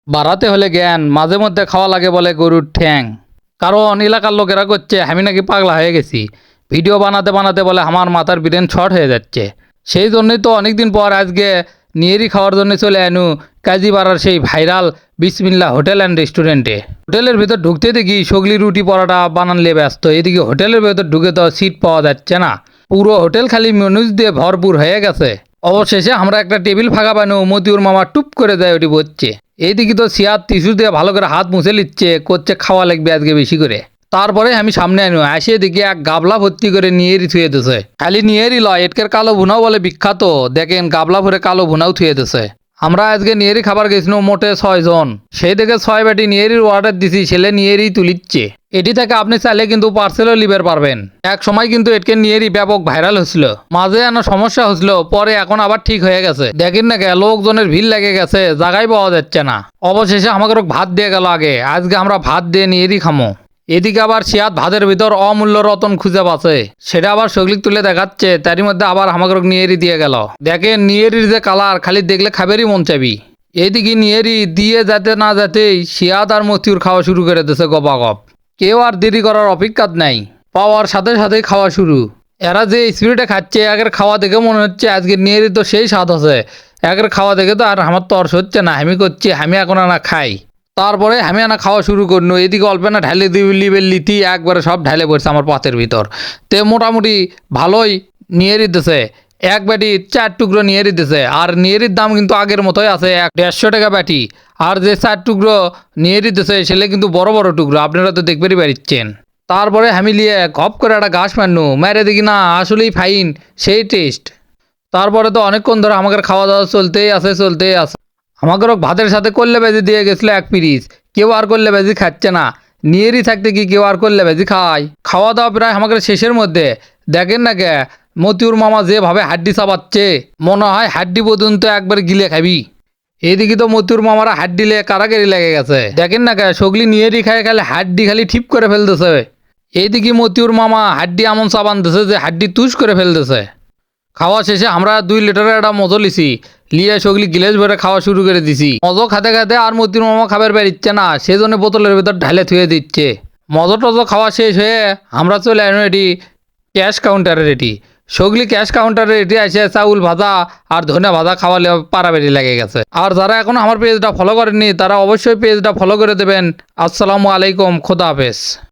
বাড়াতে হলে জ্ঞান, মাঝে মধ্যে খাওয়া লাগে বলে গরুর ঠ্যাং। কারণ এলাকার লোকেরা করছে আমি নাকি পাগলা হয়ে গেছি, ভিডিও বানাতে বানাতে বলে আমার মাথার ব্রেন শর্ট হয়ে যাচ্ছে। সেই জন্যই তো অনেকদিন পর আজকে নিয়েরি খাওয়ার জন্য চলে আনু কাজীপাড়ার সেই ভাইরাল বিসমিল্লা হোটেল অ্যান্ড রেস্টুরেন্টে। হোটেলের ভেতর ঢুকতে দেখি সগলি রুটি পরোটা বানানলে ব্যস্ত, এদিকে হোটেলের ভেতর ঢুকে তো সিট পাওয়া যাচ্ছে না, পুরো হোটেল খালি মেনুজ দিয়ে ভরপুর হয়ে গেছে। অবশেষে আমরা একটা টেবিল ফাঁকা পানু, মতিউর মামা টুপ করে দেয় ওটি বসছে। এইদিকে তো সিয়ার টিস্যু দিয়ে ভালো করে হাত মুছে নিচ্ছে, করছে খাওয়া লাগবে আজকে বেশি করে। তারপরে আমি সামনে আনু, আসে দেখি এক গাবলা ভর্তি করে নিয়েরই থুয়ে দিছে। খালি নিয়েরই লয়, এটকের কালো ভুনাও বলে বিখ্যাত, দেখেন গাবলা ভরে কালো ভুনাও থুয়ে দিছে। আমরা আজকে নিয়েরি খাবার গেছিল মোটে 6 জন, সেই থেকে 6 বাটি নিয়েরির অর্ডার দিছি, ছেলে নিয়েরই তুলিচ্ছে। এটি থেকে আপনি চাইলে কিন্তু পার্সেলও লিবার পারবেন। এক সময় কিন্তু এটকে নিয়েরই ব্যাপক ভাইরাল হয়েছিল, মাঝে এনা সমস্যা হয়েছিল, পরে এখন আবার ঠিক হয়ে গেছে। দেখেন না লোকজনের ভিড় লেগে গেছে, জায়গায় পাওয়া যাচ্ছে না। অবশেষে আমাকে ভাত দিয়ে গেল আগে, আজকে আমরা ভাত দিয়ে নিয়েরই খামো। এদিকে আবার সিয়াত ভাতের ভিতর অমূল্য রতন খুঁজে পাচ্ছে, সেটা আবার সগলিক তুলে দেখাচ্ছে, তারই মধ্যে আবার আমাকে নিয়েরি দিয়ে গেল। দেখেন নিয়েরির যে কালার, খালি দেখলে খাবেরই মন চাবি। এদিকে নিয়েরি দিয়ে যেতে না যেতেই সিয়াত আর মতিউর খাওয়া শুরু করে দিয়েছে গপাগপ। কেউ আর দেরি করার অপেক্ষা নাই, পাওয়ার সাথে সাথেই খাওয়া শুরু। এরা যে স্পিরিটে খাচ্ছে, একের খাওয়া দেখে মনে হচ্ছে আজকে নিয়েরি তো সেই স্বাদ আছে। একের খাওয়া দেখে তো আর আমার তর্স হচ্ছে না, আমি করছি আমি এখন না খাই। তারপরে আমি আনা খাওয়া শুরু করলো, এদিকে অল্প না ঢালে লিবের লিতি একবারে সব ঢালে পড়ছে আমার পাতের ভিতর। তে মোটামুটি ভালোই নিয়েরি দিতেছে, এক বাটি 4 টুকরো নিয়েরি দিতেছে। আর নিয়েরির দাম কিন্তু আগের মতোই আছে, 150 টাকা বাটি। আর যে 4 টুকরো নিয়েরি দিতেছে সেলে কিন্তু বড় বড় টুকরো, আপনারা তো দেখবেনই পারিচ্ছেন। তারপরে আমি লিয়ে ঘপ করে একটা ঘাস মারনু, মেরে দেখি না আসলেই ফাইন, সেই টেস্ট। তারপরে তো অনেকক্ষণ ধরে আমাদের খাওয়া দাওয়া চলতেই আছে। আমাকে ভাতের সাথে করলে বেজি দিয়ে গেছিলো 1 পিরিচ, কেউ আর করলে বেজি খাচ্ছে না। নিয়েরই থাকতে কি কেউ আর করলে বেজি খায়? খাওয়া দাওয়া প্রায় আমাদের শেষের মধ্যে। দেখেন না কে মতিউর মামা যেভাবে হাড্ডি চাবাচ্ছে, মনে হয় হাড্ডি পর্যন্ত একবার গিলে খাবি। এইদিকে তো মতিউর মামারা হাড্ডি লে কারাগারি লেগে গেছে। দেখেন না কে সগলি নিয়েরই খায়, খালি হাড্ডি খালি ঠিপ করে ফেলতেছে। এইদিকে মতিউর মামা হাড্ডি এমন চাবানতেছে যে হাড্ডি তুষ করে ফেলতেছে। খাওয়া শেষে আমরা 2 লিটারের একটা মজো লিছি, লিয়ে সগলি গিলেজ ভরে খাওয়া শুরু করে দিছি। মজো খাতে খাতে আর মতিউর মামা খাবার বেরিচ্ছে না, সেজন্য বোতলের ভিতর ঢালে থুয়ে দিচ্ছে। মজো টজো খাওয়া শেষ হয়ে আমরা চলে আনো এটি ক্যাশ কাউন্টারে। রেডি সগলি ক্যাশ কাউন্টারে রেডি আসে চাউল ভাজা আর ধনে ভাজা খাওয়ালে পারাবেরি লেগে গেছে। আর যারা এখন আমার পেজটা ফলো করেননি তারা অবশ্যই পেজটা ফলো করে দেবেন। আসসালামু আলাইকুম, খোদা হাফেজ।